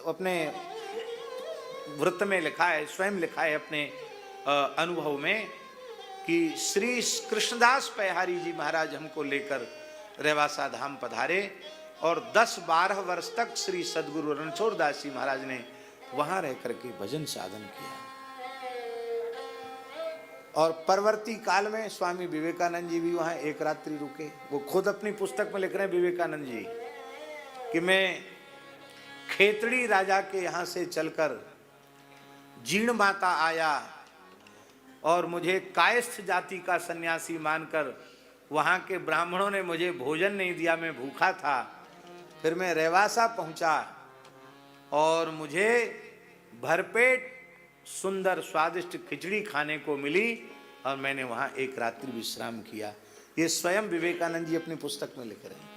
अपने वृत्त में लिखा है, स्वयं लिखा है अपने अनुभव में कि श्री कृष्णदास पैहारी जी महाराज हमको लेकर रेवासा धाम पधारे और 10-12 वर्ष तक श्री सदगुरु रणछोड़ दास जी महाराज ने वहां रह करके भजन साधन किया। और परवर्ती काल में स्वामी विवेकानंद जी भी वहां एक रात्रि रुके। वो खुद अपनी पुस्तक में लिख रहे हैं विवेकानंद जी कि मैं खेतड़ी राजा के यहां से चलकर जीर्ण माता आया और मुझे कायस्थ जाति का सन्यासी मानकर वहां के ब्राह्मणों ने मुझे भोजन नहीं दिया, मैं भूखा था। फिर मैं रेवासा पहुंचा और मुझे भरपेट सुंदर स्वादिष्ट खिचड़ी खाने को मिली और मैंने वहां एक रात्रि विश्राम किया। ये स्वयं विवेकानंद जी अपनी पुस्तक में लिख रहे हैं।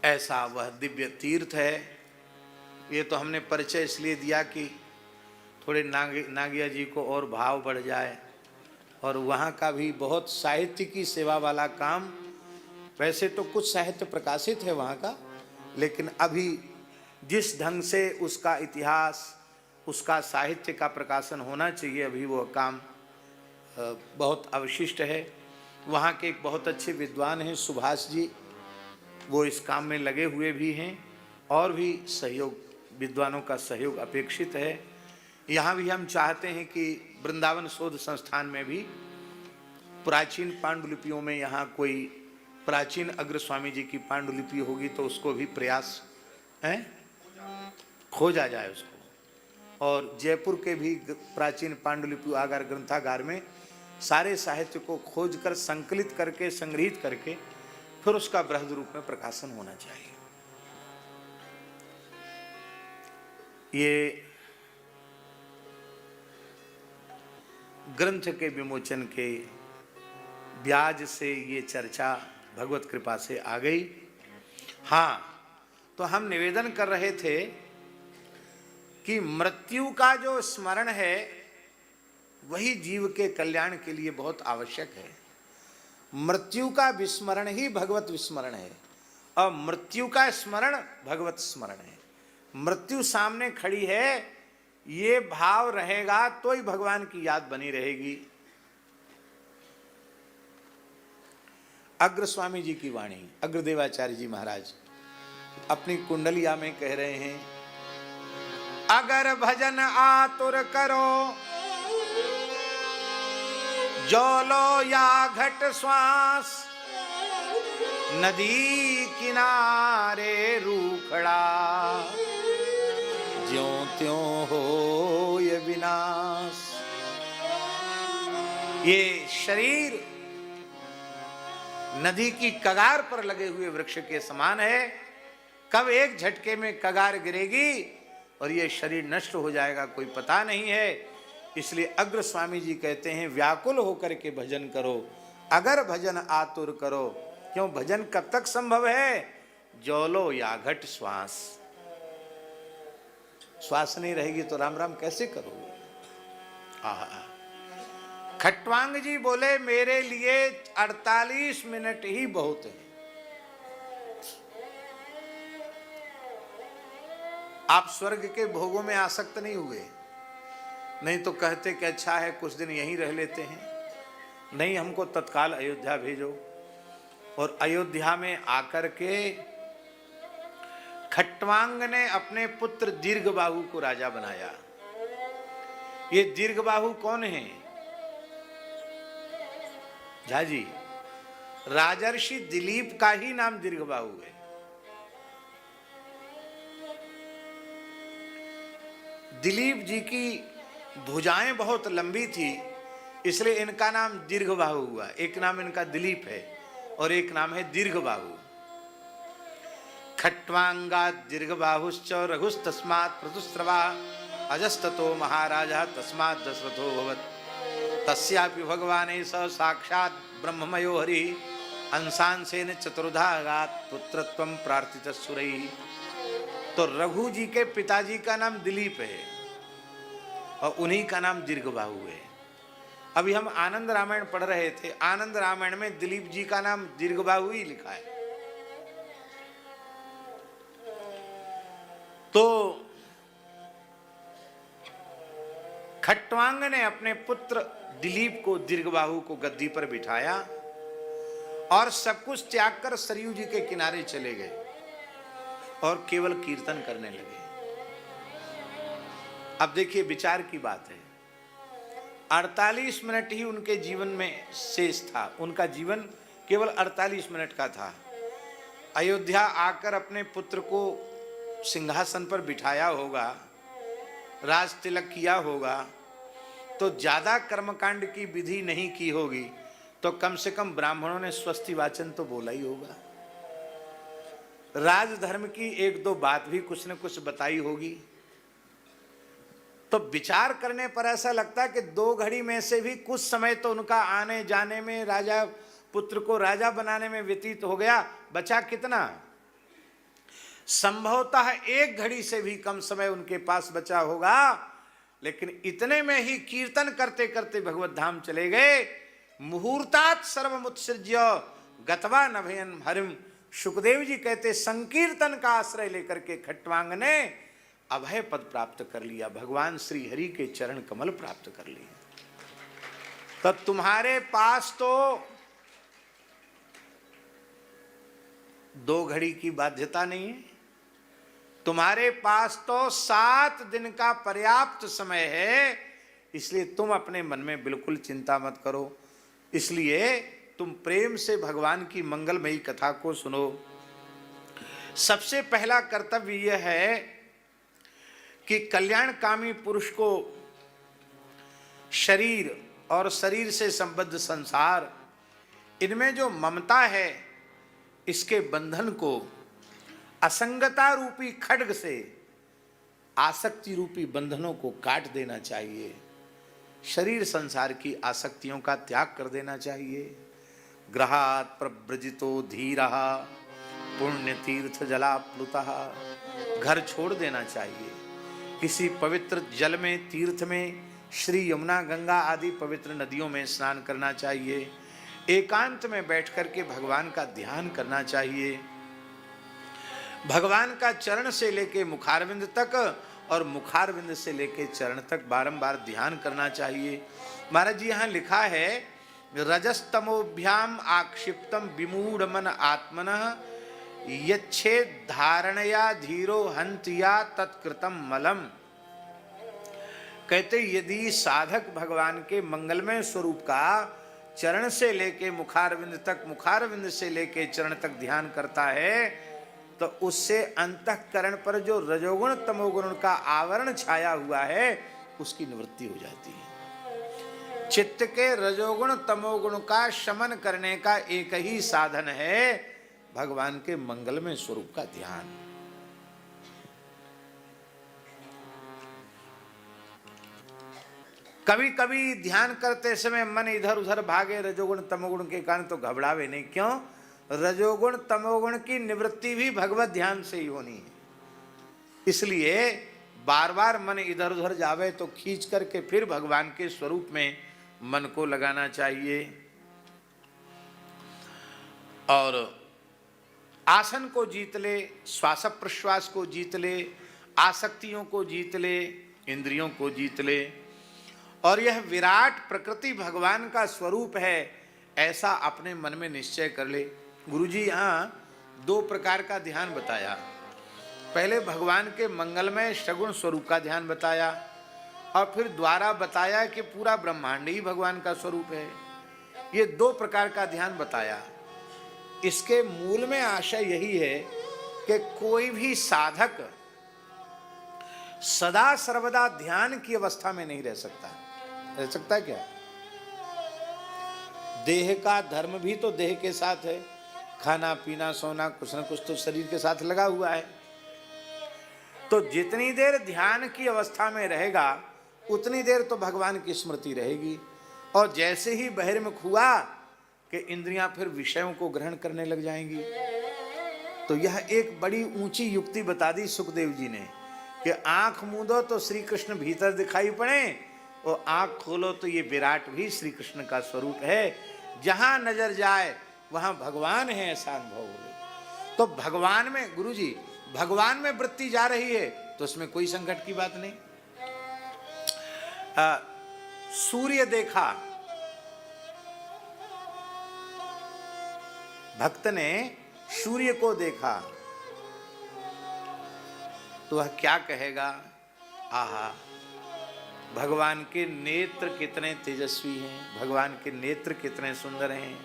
ऐसा वह दिव्य तीर्थ है। ये तो हमने परिचय इसलिए दिया कि थोड़े नागिया जी को और भाव बढ़ जाए। और वहाँ का भी बहुत साहित्य की सेवा वाला काम, वैसे तो कुछ साहित्य प्रकाशित है वहाँ का, लेकिन अभी जिस ढंग से उसका इतिहास, उसका साहित्य का प्रकाशन होना चाहिए, अभी वो काम बहुत अवशिष्ट है। वहाँ के एक बहुत अच्छे विद्वान हैं सुभाष जी, वो इस काम में लगे हुए भी हैं और भी सहयोग, विद्वानों का सहयोग अपेक्षित है। यहाँ भी हम चाहते हैं कि वृंदावन शोध संस्थान में भी प्राचीन पांडुलिपियों में यहाँ कोई प्राचीन अग्र स्वामी जी की पांडुलिपि होगी तो उसको भी प्रयास है खोजा जाए उसको। और जयपुर के भी प्राचीन पांडुलिपि आगार ग्रंथागार में सारे साहित्य को खोजकर संकलित करके संग्रहित करके फिर उसका बृहद रूप में प्रकाशन होना चाहिए। ये ग्रंथ के विमोचन के ब्याज से ये चर्चा भगवत कृपा से आ गई। हाँ, तो हम निवेदन कर रहे थे कि मृत्यु का जो स्मरण है वही जीव के कल्याण के लिए बहुत आवश्यक है। मृत्यु का विस्मरण ही भगवत विस्मरण है और मृत्यु का स्मरण भगवत स्मरण है। मृत्यु सामने खड़ी है, ये भाव रहेगा तो ही भगवान की याद बनी रहेगी। अग्र स्वामी जी की वाणी, अग्रदेवाचार्य जी महाराज अपनी कुंडलिया में कह रहे हैं, अगर भजन आतुर करो जोलो या घट श्वास, नदी किनारे रूखड़ा ज्यों त्यों हो ये विनाश। ये शरीर नदी की कगार पर लगे हुए वृक्ष के समान है। कब एक झटके में कगार गिरेगी और ये शरीर नष्ट हो जाएगा कोई पता नहीं है। इसलिए अग्र स्वामी जी कहते हैं व्याकुल होकर के भजन करो, अगर भजन आतुर करो। क्यों भजन कब तक संभव है? जोलो या घट श्वास। श्वास नहीं रहेगी तो राम राम कैसे करोगे? खट्वांग जी बोले मेरे लिए 48 मिनट ही बहुत है। आप स्वर्ग के भोगों में आसक्त नहीं हुए, नहीं तो कहते कि अच्छा है कुछ दिन यहीं रह लेते हैं। नहीं, हमको तत्काल अयोध्या भेजो। और अयोध्या में आकर के खट्वांग ने अपने पुत्र दीर्घबाहु को राजा बनाया। ये दीर्घबाहु कौन है? झा जी, राजर्षि दिलीप का ही नाम दीर्घबाहु है। दिलीप जी की भुजाएं बहुत लंबी थी, इसलिए इनका नाम दीर्घबाहु हुआ। एक नाम इनका दिलीप है और एक नाम है दीर्घबाहु। खट्वांगा दीर्घबाहुश्च रघुस्तस्मात् प्रतुस्रवा अजस्ततो महाराजा तस्मात् दशरथो भवत्। तस्यापि भगवाने स साक्षात् ब्रह्ममयो हरि अंशांशेन चतुर्धागात् पुत्रत्वं प्रार्थित सुरैः। तो रघु जी के पिताजी का नाम दिलीप है और उन्हीं का नाम दीर्घबाहु है। अभी हम आनंद रामायण पढ़ रहे थे, आनंद रामायण में दिलीप जी का नाम दीर्घबाहु ही लिखा है। तो खट्वांग ने अपने पुत्र दिलीप को, दीर्घबाहु को गद्दी पर बिठाया और सब कुछ त्याग कर सरयू जी के किनारे चले गए और केवल कीर्तन करने लगे। अब देखिए विचार की बात है, 48 मिनट ही उनके जीवन में शेष था, उनका जीवन केवल 48 मिनट का था। अयोध्या आकर अपने पुत्र को सिंहासन पर बिठाया होगा, राज तिलक किया होगा, तो ज्यादा कर्मकांड की विधि नहीं की होगी, तो कम से कम ब्राह्मणों ने स्वस्ति वाचन तो बोला ही होगा, राजधर्म की एक दो बात भी कुछ न कुछ बताई होगी। तो विचार करने पर ऐसा लगता है कि 2 घड़ी में से भी कुछ समय तो उनका आने जाने में, राजा पुत्र को राजा बनाने में व्यतीत हो गया, बचा कितना? संभवतः 1 घड़ी से भी कम समय उनके पास बचा होगा, लेकिन इतने में ही कीर्तन करते करते भगवत धाम चले गए। मुहूर्तात सर्वमुत्सृज्य गतवा नभयन हरिम। सुखदेव जी कहते संकीर्तन का आश्रय लेकर के खट्वांग ने अभय पद प्राप्त कर लिया, भगवान श्री हरि के चरण कमल प्राप्त कर लिए। तो तुम्हारे पास तो 2 घड़ी की बाध्यता नहीं है, तुम्हारे पास तो 7 दिन का पर्याप्त समय है, इसलिए तुम अपने मन में बिल्कुल चिंता मत करो। इसलिए तुम प्रेम से भगवान की मंगलमयी कथा को सुनो। सबसे पहला कर्तव्य यह है कि कल्याणकामी पुरुष को शरीर और शरीर से संबद्ध संसार, इनमें जो ममता है, इसके बंधन को असंगता रूपी खड्ग से, आसक्ति रूपी बंधनों को काट देना चाहिए। शरीर संसार की आसक्तियों का त्याग कर देना चाहिए। ग्रहात् प्रव्रजितो धीरः पुण्य तीर्थ जलाप्लुतः। घर छोड़ देना चाहिए, किसी पवित्र जल में, तीर्थ में, श्री यमुना गंगा आदि पवित्र नदियों में स्नान करना चाहिए। एकांत में बैठ करके भगवान का ध्यान करना चाहिए। भगवान का चरण से लेके मुखारविंद तक और मुखारविंद से लेके चरण तक बारंबार ध्यान करना चाहिए। महाराज जी यहाँ लिखा है, रजस्तमोभ्याम आक्षिप्तम विमूढ़ मन आत्मनः यच्छेद धारणया धीरो हंतिया तत्कृतम मलम। कहते यदि साधक भगवान के मंगलमय स्वरूप का चरण से लेके मुखारविंद तक, मुखारविंद से लेके चरण तक ध्यान करता है, तो उससे अंतःकरण पर जो रजोगुण तमोगुण का आवरण छाया हुआ है, उसकी निवृत्ति हो जाती है। चित्त के रजोगुण तमोगुण का शमन करने का एक ही साधन है, भगवान के मंगलमय स्वरूप का ध्यान। कभी कभी ध्यान करते समय मन इधर उधर भागे रजोगुण तमोगुण के कारण, तो घबरावे नहीं। क्यों? रजोगुण तमोगुण की निवृत्ति भी भगवत ध्यान से ही होनी है। इसलिए बार बार मन इधर उधर जावे तो खींच करके फिर भगवान के स्वरूप में मन को लगाना चाहिए। और आसन को जीत ले, श्वास प्रश्वास को जीत ले, आसक्तियों को जीत ले, इंद्रियों को जीत ले। और यह विराट प्रकृति भगवान का स्वरूप है, ऐसा अपने मन में निश्चय कर ले। गुरुजी यहाँ 2 प्रकार का ध्यान बताया। पहले भगवान के मंगलमय सगुण स्वरूप का ध्यान बताया, और फिर द्वारा बताया कि पूरा ब्रह्मांड ही भगवान का स्वरूप है। ये 2 प्रकार का ध्यान बताया। इसके मूल में आशय यही है कि कोई भी साधक सदा सर्वदा ध्यान की अवस्था में नहीं रह सकता। रह सकता है क्या? देह का धर्म भी तो देह के साथ है, खाना पीना सोना कुछ न कुछ तो शरीर के साथ लगा हुआ है। तो जितनी देर ध्यान की अवस्था में रहेगा, उतनी देर तो भगवान की स्मृति रहेगी। और जैसे ही बहिर्मुख हुआ कि इंद्रियां फिर विषयों को ग्रहण करने लग जाएंगी। तो यह एक बड़ी ऊंची युक्ति बता दी सुखदेव जी ने कि आंख मूंदो तो श्री कृष्ण भीतर दिखाई पड़े, और आंख खोलो तो ये विराट भी श्री कृष्ण का स्वरूप है। जहां नजर जाए वहां भगवान है, ऐसा अनुभव हो। तो भगवान में, गुरुजी भगवान में वृत्ति जा रही है तो उसमें कोई संकट की बात नहीं। सूर्य देखा, भक्त ने सूर्य को देखा तो वह क्या कहेगा? आहा, भगवान के नेत्र कितने तेजस्वी हैं, भगवान के नेत्र कितने सुंदर हैं।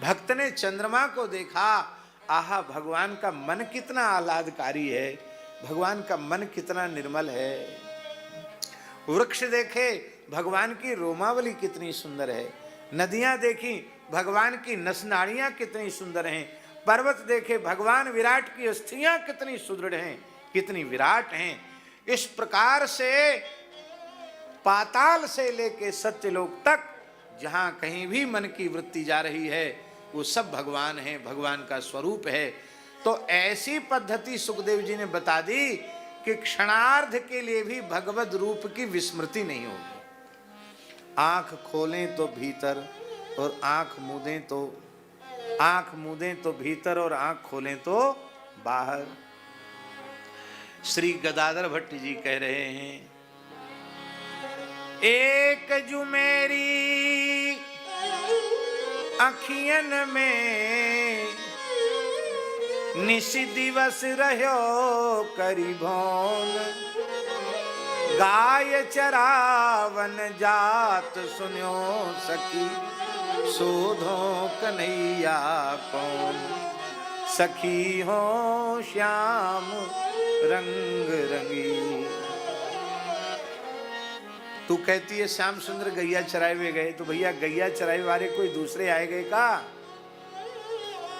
भक्त ने चंद्रमा को देखा, आहा, भगवान का मन कितना आह्लादकारी है, भगवान का मन कितना निर्मल है। वृक्ष देखे, भगवान की रोमावली कितनी सुंदर है। नदियां देखी, भगवान की नसनाड़ियां कितनी सुंदर हैं। पर्वत देखे, भगवान विराट की अस्थियां कितनी सुदृढ़ हैं, कितनी विराट हैं। इस प्रकार से पाताल से लेके सत्यलोक तक जहां कहीं भी मन की वृत्ति जा रही है वो सब भगवान है, भगवान का स्वरूप है। तो ऐसी पद्धति सुखदेव जी ने बता दी कि क्षणार्ध के लिए भी भगवद रूप की विस्मृति नहीं होगी। आंख खोलें तो भीतर और आंख मूंदें तो भीतर और आंख खोलें तो बाहर। श्री गदाधर भट्ट जी कह रहे हैं, एक जु मेरी अखियन में निश दिवस रह्यो करी भौन। गाय चरावन जात सुन्यो सखी, सोधो कन्हैया कौन। सखी हो श्याम रंग रंगी। तू कहती है श्याम सुंदर गैया चराए हुए गए, तो भैया गैया चराए वाले कोई दूसरे आए गए का?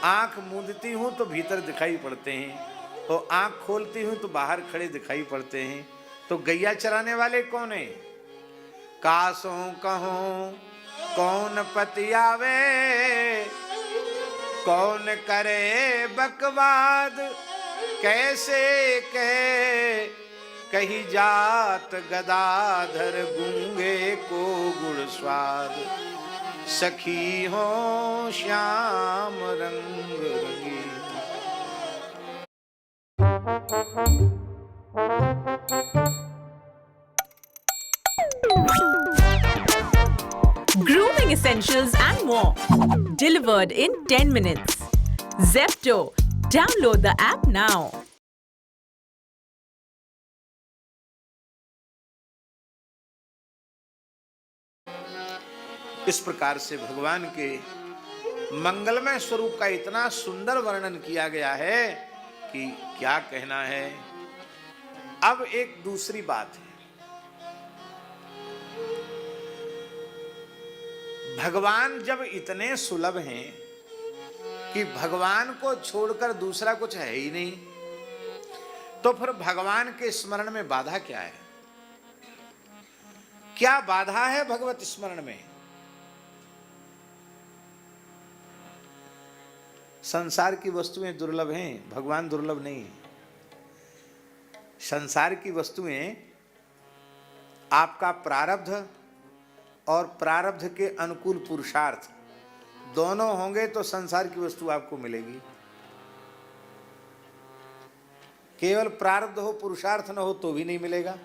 आंख मूंदती हूं तो भीतर दिखाई पड़ते हैं और आंख खोलती हूं तो बाहर खड़े दिखाई पड़ते हैं। तो गैया चराने वाले कौन है? कासों कहो कौन पति आवे, कौन करे बकवाद। कैसे कहे कही जात गदाधर, गूंगे को गुड़ स्वाद। सखी हो श्याम रंग रंगी। Grooming essentials and more. Delivered in 10 minutes. Zepto. Download the app now. इस प्रकार से भगवान के मंगलमय स्वरूप का इतना सुंदर वर्णन किया गया है कि क्या कहना है। अब एक दूसरी बात है, भगवान जब इतने सुलभ हैं कि भगवान को छोड़कर दूसरा कुछ है ही नहीं, तो फिर भगवान के स्मरण में बाधा क्या है? क्या बाधा है भगवत स्मरण में? संसार की वस्तुएं दुर्लभ हैं, भगवान दुर्लभ नहीं है। संसार की वस्तुएं आपका प्रारब्ध और प्रारब्ध के अनुकूल पुरुषार्थ दोनों होंगे तो संसार की वस्तु आपको मिलेगी। केवल प्रारब्ध हो पुरुषार्थ न हो तो भी नहीं मिलेगा,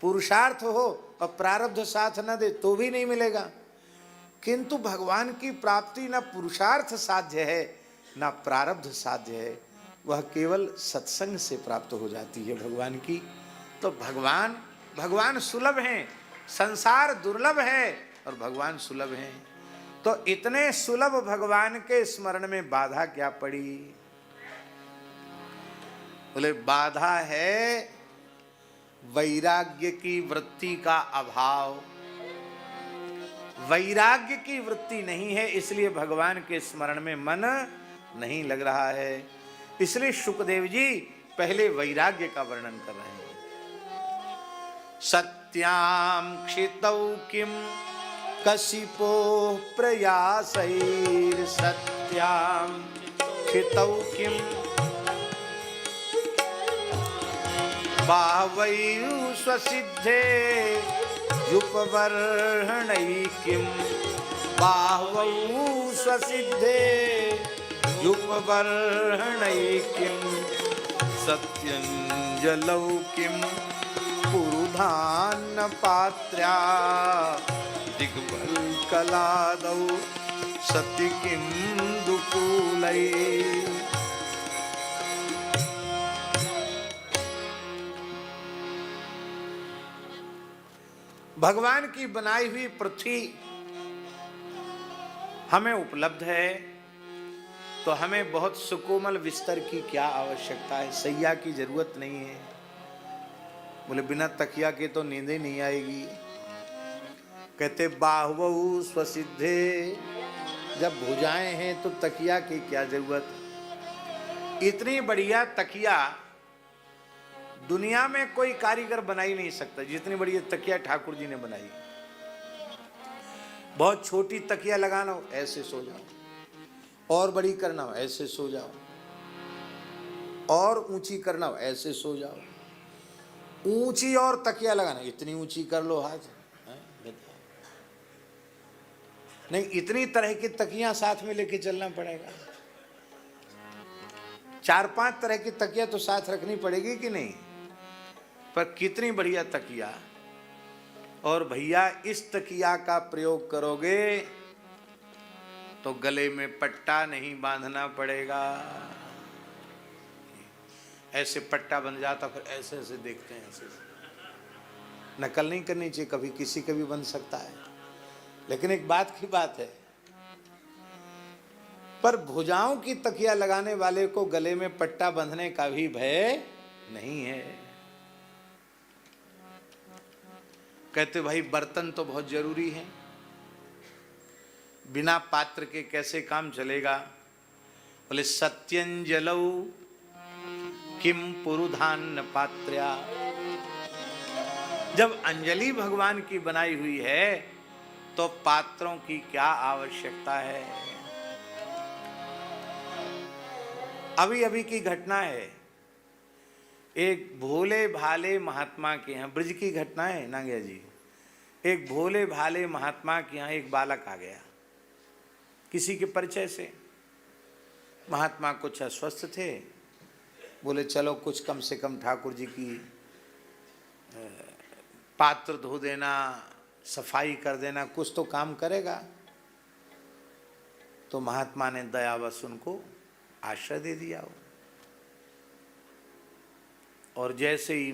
पुरुषार्थ हो और प्रारब्ध साथ न दे तो भी नहीं मिलेगा। किंतु भगवान की प्राप्ति न पुरुषार्थ साध्य है ना प्रारब्ध साध्य है, वह केवल सत्संग से प्राप्त हो जाती है भगवान की। तो भगवान सुलभ हैं, संसार दुर्लभ है और भगवान सुलभ हैं। तो इतने सुलभ भगवान के स्मरण में बाधा क्या पड़ी? बोले बाधा है वैराग्य की वृत्ति का अभाव। वैराग्य की वृत्ति नहीं है, इसलिए भगवान के स्मरण में मन नहीं लग रहा है। इसलिए शुकदेव जी पहले वैराग्य का वर्णन कर रहे हैं। सत्याम क्षितौ किम कशिपो प्रयासैर, सत्याम क्षितौ किम बाहवैरु स्वसिद्धे युपवर्हणै किम, बाहवौ स्वसिद्धे युपवर्हणै किम, सत्यं सत्यञ्जलौ किं पुरुधान्न पात्र्या दिग्वल्कलादौ सति किं दुकूलै। भगवान की बनाई हुई पृथ्वी हमें उपलब्ध है तो हमें बहुत सुकोमल बिस्तर की क्या आवश्यकता है, सैया की जरूरत नहीं है। बोले बिना तकिया के तो नींद ही नहीं आएगी। कहते बाहुबहु स्वसिद्धे, जब भुजाएं हैं तो तकिया की क्या जरूरत। इतनी बढ़िया तकिया दुनिया में कोई कारीगर बना ही नहीं सकता जितनी बढ़िया तकिया ठाकुर जी ने बनाई। बहुत छोटी तकिया लगाना हो ऐसे सो जाओ, और बड़ी करना हो ऐसे सो जाओ, और ऊंची करना हो ऐसे सो जाओ। ऊंची और तकिया लगाना, इतनी ऊंची कर लो हाथ, नहीं इतनी तरह की तकियां साथ में लेके चलना पड़ेगा। 4-5 तरह की तकिया तो साथ रखनी पड़ेगी कि नहीं। पर कितनी बढ़िया तकिया। और भैया इस तकिया का प्रयोग करोगे तो गले में पट्टा नहीं बांधना पड़ेगा। ऐसे पट्टा बन जाता, फिर ऐसे ऐसे देखते हैं, ऐसे नकल नहीं करनी चाहिए, कभी किसी का भी बन सकता है। लेकिन एक बात की बात है, पर भुजाओं की तकिया लगाने वाले को गले में पट्टा बंधने का भी भय नहीं है। कहते भाई बर्तन तो बहुत जरूरी है, बिना पात्र के कैसे काम चलेगा। बोले सत्यञ्जलौ किम पुरुधान्न पात्र्या। जब अंजलि भगवान की बनाई हुई है तो पात्रों की क्या आवश्यकता है। अभी अभी की घटना है, एक भोले भाले महात्मा के यहाँ, ब्रज की घटना है नागिया जी। एक भोले भाले महात्मा के यहाँ एक बालक आ गया किसी के परिचय से। महात्मा कुछ अस्वस्थ थे, बोले चलो कुछ कम से कम ठाकुर जी की पात्र धो देना, सफाई कर देना, कुछ तो काम करेगा। तो महात्मा ने दयावश उनको आश्रय दे दिया। और जैसे ही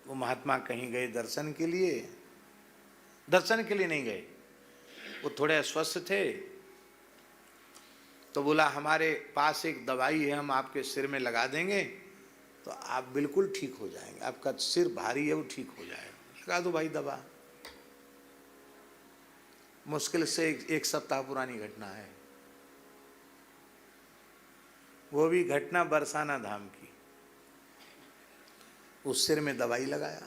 वो महात्मा कहीं गए दर्शन के लिए नहीं गए, वो थोड़े अस्वस्थ थे, तो बोला हमारे पास एक दवाई है, हम आपके सिर में लगा देंगे तो आप बिल्कुल ठीक हो जाएंगे, आपका सिर भारी है वो ठीक हो जाएगा। लगा दो भाई दवा। मुश्किल से एक सप्ताह पुरानी घटना है, वो भी घटना बरसाना धाम की। उस सिर में दवाई लगाया,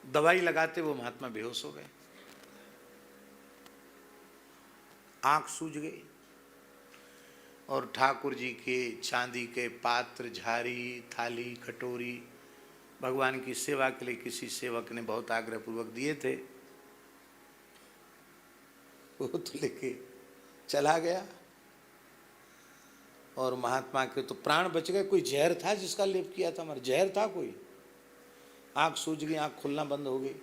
दवाई लगाते वो महात्मा बेहोश हो गए, आंख सूज गई। और ठाकुर जी के चांदी के पात्र, झारी, थाली, कटोरी भगवान की सेवा के लिए किसी सेवक ने बहुत आग्रह पूर्वक दिए थे, वो तो लेके चला गया। और महात्मा के तो प्राण बच गए। कोई जहर था जिसका लेप किया था, हमारा जहर था कोई। आंख सूज गई, आंख खुलना बंद हो गई।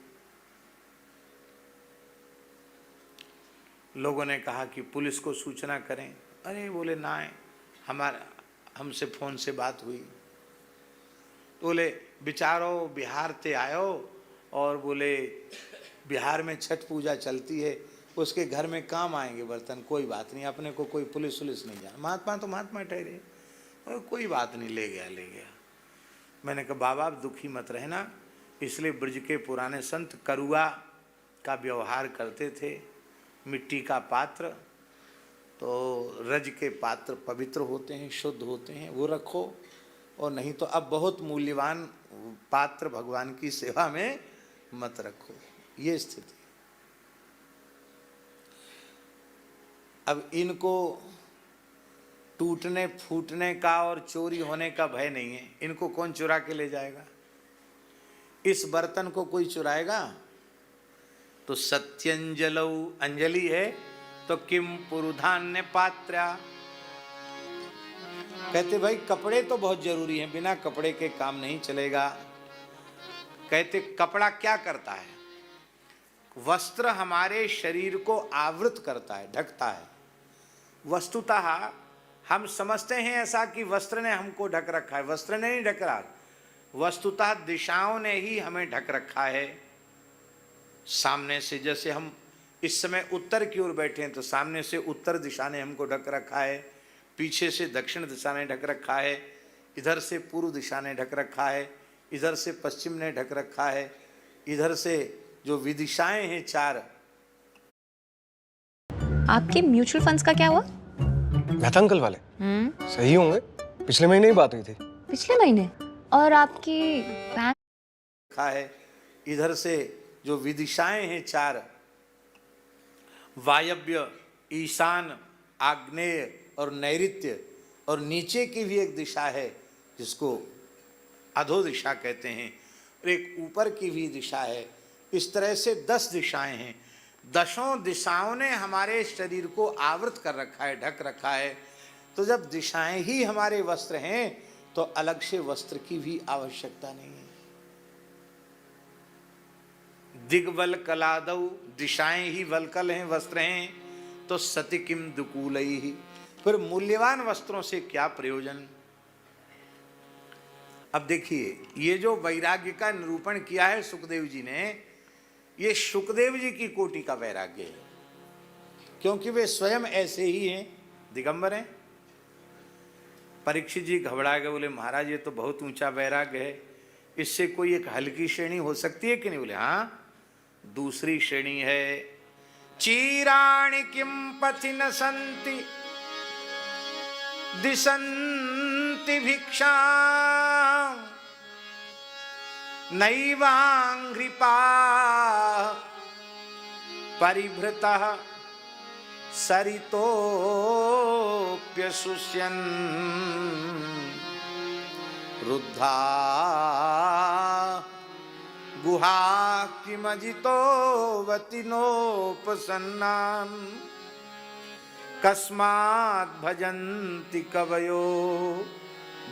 लोगों ने कहा कि पुलिस को सूचना करें। अरे बोले ना, हमसे फोन से बात हुई। तो बोले बिचारो बिहार से आयो और बोले बिहार में छठ पूजा चलती है, उसके घर में काम आएंगे बर्तन, कोई बात नहीं, अपने को कोई पुलिस नहीं जाना। महात्मा तो महात्मा ठहरे, और कोई बात नहीं, ले गया। मैंने कहा बाबा आप दुखी मत रहना। इसलिए ब्रज के पुराने संत करुआ का व्यवहार करते थे, मिट्टी का पात्र, तो रज के पात्र पवित्र होते हैं, शुद्ध होते हैं, वो रखो। और नहीं तो अब बहुत मूल्यवान पात्र भगवान की सेवा में मत रखो। ये स्थिति। अब इनको टूटने फूटने का और चोरी होने का भय नहीं है। इनको कौन चुरा के ले जाएगा? इस बर्तन को कोई चुराएगा? तो सत्यंजलौ, अंजलि है तो किम पुरुधान्य पात्र्या। कहते भाई कपड़े तो बहुत जरूरी हैं, बिना कपड़े के काम नहीं चलेगा। कहते कपड़ा क्या करता है? वस्त्र हमारे शरीर को आवृत करता है, ढकता है। वस्तुतः हम समझते हैं ऐसा कि वस्त्र ने हमको ढक रखा है, वस्त्र ने नहीं ढक रहा, वस्तुतः दिशाओं ने ही हमें ढक रखा है। सामने से, जैसे हम इस समय उत्तर की ओर बैठे हैं तो सामने से उत्तर दिशा ने हमको ढक रखा है, पीछे से दक्षिण दिशा ने ढक रखा है, इधर से पूर्व दिशा ने ढक रखा है, इधर से पश्चिम ने ढक रखा है, इधर से जो विदिशाएं हैं चार। आपके म्यूचुअल फंड्स का क्या हुआ? मेहता अंकल वाले सही होंगे, पिछले महीने ही बात हुई थी। पिछले महीने? और आपकी बैंक रखा है, इधर से जो विदिशाएं हैं चार, वायव्य, ईशान, आग्नेय और नैऋत्य, और नीचे की भी एक दिशा है जिसको अधो दिशा कहते हैं, और एक ऊपर की भी दिशा है। इस तरह से 10 दिशाएं हैं। 10 दिशाओं ने हमारे शरीर को आवृत कर रखा है, ढक रखा है। तो जब दिशाएं ही हमारे वस्त्र हैं तो अलग से वस्त्र की भी आवश्यकता नहीं है। दिग्वल कलादौ, दिशाएं ही वलकल हैं, वस्त्र हैं, तो सति किम दुकूलैहि, फिर मूल्यवान वस्त्रों से क्या प्रयोजन। अब देखिए, ये जो वैराग्य का निरूपण किया है सुखदेव जी ने, ये सुखदेव जी की कोटि का वैराग्य है, क्योंकि वे स्वयं ऐसे ही हैं, दिगंबर हैं। परीक्षित जी घबरा गए, बोले महाराज ये तो बहुत ऊंचा वैराग्य है, इससे कोई एक हल्की श्रेणी हो सकती है कि नहीं? बोले हाँ, दूसरी श्रेणी है। चीराणि किम पथि न संति दिशन्ति भिक्षा नैवांघ्रिपा परिभृतः सरितोप्यशुष्यन् रुद्धा गुहा किमजितोवति नोपसन्नान् कस्मात् भजन्ति कवयो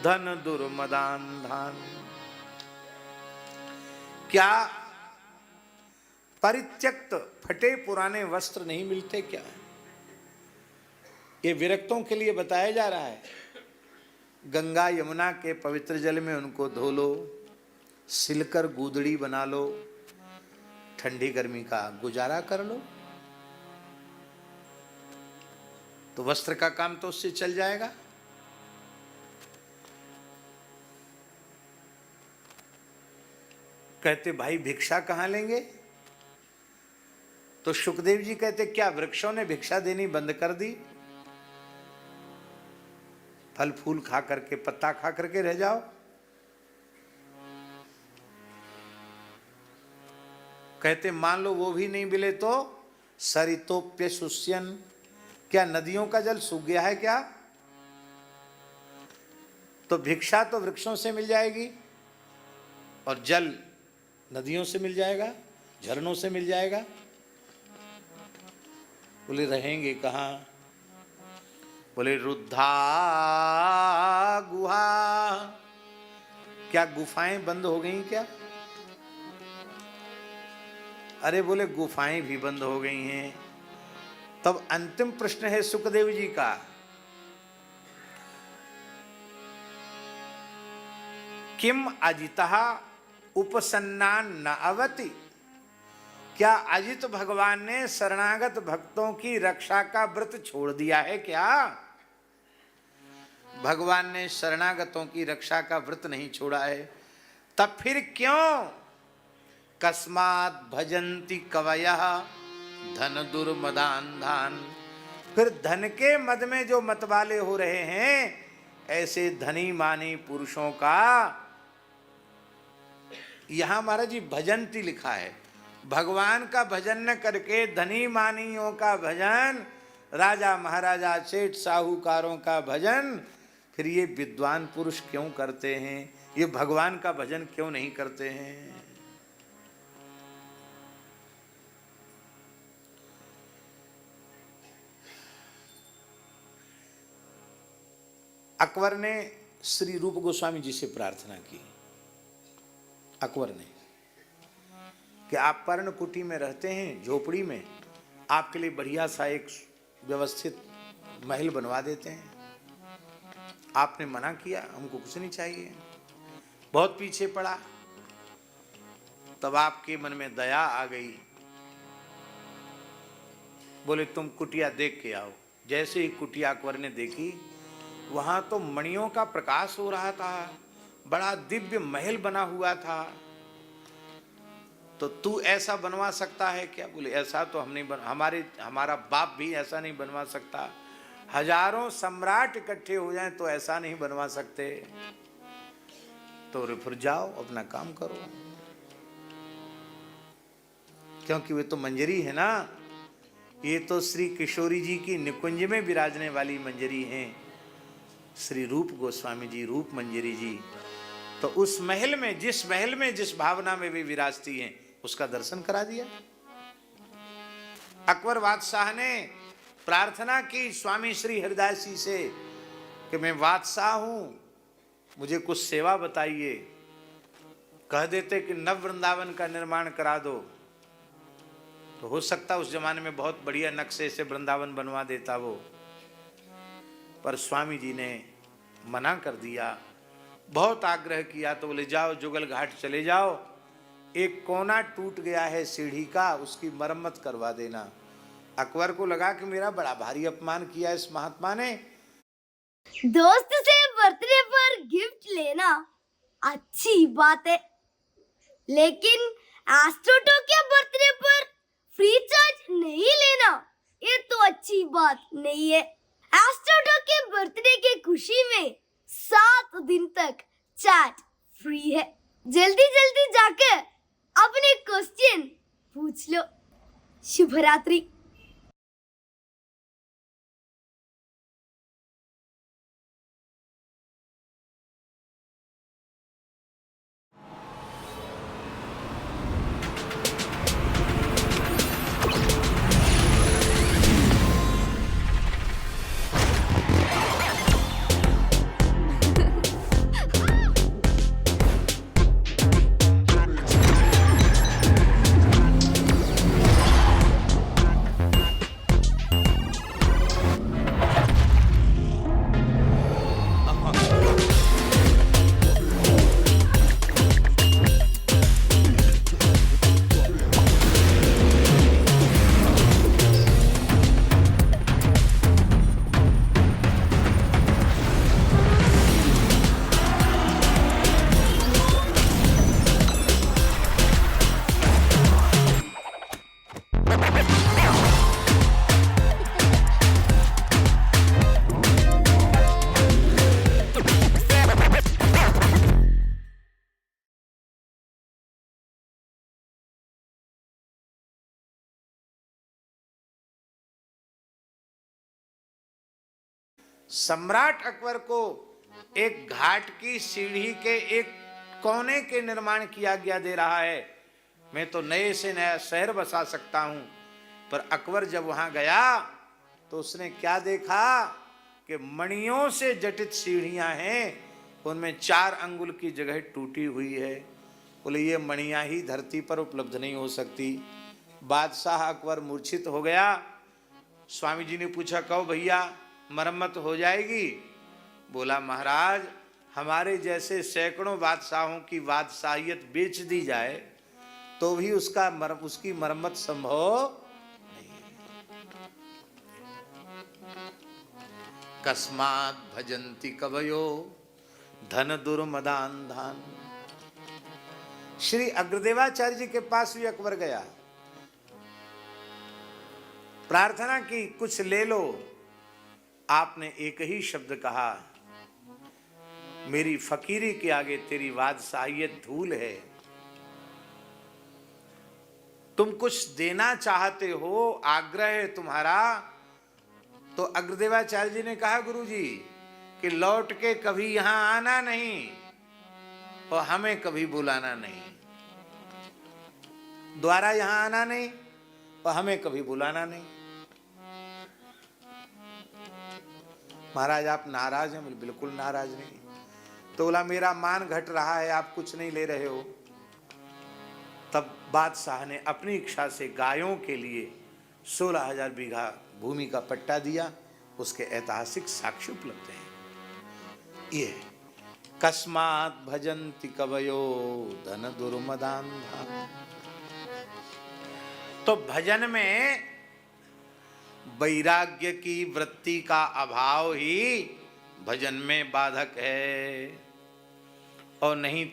धन दुर्मदान्धान्। क्या परित्यक्त फटे पुराने वस्त्र नहीं मिलते क्या? ये विरक्तों के लिए बताया जा रहा है। गंगा यमुना के पवित्र जल में उनको धो लो, सिलकर गूदड़ी बना लो, ठंडी गर्मी का गुजारा कर लो, तो वस्त्र का काम तो उससे चल जाएगा। कहते भाई भिक्षा कहां लेंगे? तो सुखदेव जी कहते क्या वृक्षों ने भिक्षा देनी बंद कर दी? फल फूल खा करके, पत्ता खा करके रह जाओ। कहते मान लो वो भी नहीं मिले तो सरितोप्य शुष्यन, क्या नदियों का जल सूख गया है क्या? तो भिक्षा तो वृक्षों से मिल जाएगी और जल नदियों से मिल जाएगा, झरनों से मिल जाएगा। बोले रहेंगे कहाँ? बोले रुद्धा गुहा, क्या गुफाएं बंद हो गई क्या? अरे बोले गुफाएं भी बंद हो गई हैं। तब अंतिम प्रश्न है सुखदेव जी का, किम अजितः उपसन्नान न अवति, क्या अजित भगवान ने शरणागत भक्तों की रक्षा का व्रत छोड़ दिया है क्या? भगवान ने शरणागतों की रक्षा का व्रत नहीं छोड़ा है। तब फिर क्यों कस्मात् भजन्ति कवयः धन दुर्मदान्धान्, फिर धन के मद में जो मतवाले हो रहे हैं, ऐसे धनी मानी पुरुषों का, यहां महाराज जी भजन्ति लिखा है, भगवान का भजन न करके धनी मानियों का भजन, राजा महाराजा सेठ साहूकारों का भजन, फिर ये विद्वान पुरुष क्यों करते हैं? ये भगवान का भजन क्यों नहीं करते हैं? अकबर ने श्री रूप गोस्वामी जी से प्रार्थना की, अकबर ने, कि आप पर्ण कुटी में रहते हैं, झोपड़ी में, आपके लिए बढ़िया सा एक व्यवस्थित महल बनवा देते हैं। आपने मना किया, हमको कुछ नहीं चाहिए, बहुत पीछे पड़ा। तब आपके मन में दया आ गई, बोले तुम कुटिया देख के आओ। जैसे ही कुटिया अकबर ने देखी, वहां तो मणियों का प्रकाश हो रहा था, बड़ा दिव्य महल बना हुआ था। तो तू ऐसा बनवा सकता है क्या? बोले ऐसा तो हम नहीं हमारा बाप भी ऐसा नहीं बनवा सकता। हजारों सम्राट इकट्ठे हो जाएं तो ऐसा नहीं बनवा सकते। तो फिर जाओ अपना काम करो, क्योंकि वे तो मंजरी है ना, ये तो श्री किशोरी जी की निकुंज में विराजने वाली मंजरी हैं, श्री रूप गोस्वामी जी, रूप मंजरी जी। तो उस महल में, जिस महल में जिस भावना में वे विराजती हैं, उसका दर्शन करा दिया। अकबर बादशाह ने प्रार्थना की स्वामी श्री हरिदास जी से कि मैं बादशाह हूं, मुझे कुछ सेवा बताइए। कह देते कि नव वृंदावन का निर्माण करा दो, तो हो सकता उस जमाने में बहुत बढ़िया नक्शे से वृंदावन बनवा देता वो, पर स्वामी जी ने मना कर दिया। बहुत आग्रह किया तो बोले जाओ जुगल घाट चले जाओ, एक कोना टूट गया है सीढ़ी का, उसकी मरम्मत करवा देना। अकबर को लगा कि मेरा बड़ा भारी अपमान किया इस महात्मा ने। दोस्त से बर्थडे पर गिफ्ट लेना अच्छी बात है, लेकिन एस्ट्रोटो के बर्थडे पर फ्री चार्ज नहीं लेना, ये तो अच्छी बात नहीं है। एस्ट्रोटो के बर्थडे की खुशी में 7 दिन तक चैट फ्री है। जल्दी जल्दी जाकर अपने क्वेश्चन पूछ लो। शुभ रात्रि। सम्राट अकबर को एक घाट की सीढ़ी के एक कोने के निर्माण किया गया दे रहा है, मैं तो नए से नया शहर बसा सकता हूं। पर अकबर जब वहां गया तो उसने क्या देखा कि मणियों से जटित सीढ़ियां हैं, उनमें 4 अंगुल की जगह टूटी हुई है। बोले ये मणियां ही धरती पर उपलब्ध नहीं हो सकती। बादशाह अकबर मूर्छित हो गया। स्वामी जी ने पूछा कहो भैया मरम्मत हो जाएगी? बोला महाराज हमारे जैसे सैकड़ों बादशाहों की बादशाहियत बेच दी जाए तो भी उसकी मरम्मत संभव नहीं है। कस्मात् भजन्ति कवयो धन दुर्मदान धान। श्री अग्रदेवाचार्य जी के पास भी अकबर गया, प्रार्थना की कुछ ले लो। आपने एक ही शब्द कहा, मेरी फकीरी के आगे तेरी बादशाहियत धूल है। तुम कुछ देना चाहते हो, आग्रह है तुम्हारा। तो अग्रदेवाचार्य जी ने कहा गुरुजी कि लौट के कभी यहां आना नहीं और हमें कभी बुलाना नहीं, द्वारा यहां आना नहीं और हमें कभी बुलाना नहीं। महाराज आप नाराज हैं? बोले बिल्कुल नाराज नहीं। तो बोला मेरा मान घट रहा है, आप कुछ नहीं ले रहे हो। तब बादशाह ने अपनी इच्छा से गायों के लिए 16,000 बीघा भूमि का पट्टा दिया। उसके ऐतिहासिक साक्ष्य उपलब्ध हैं। ये कस्मात् भजन्ति कवयो धन दुर्मदान्धा। तो भजन में वैराग्य की वृत्ति का अभाव ही भजन में बाधक है, और नहीं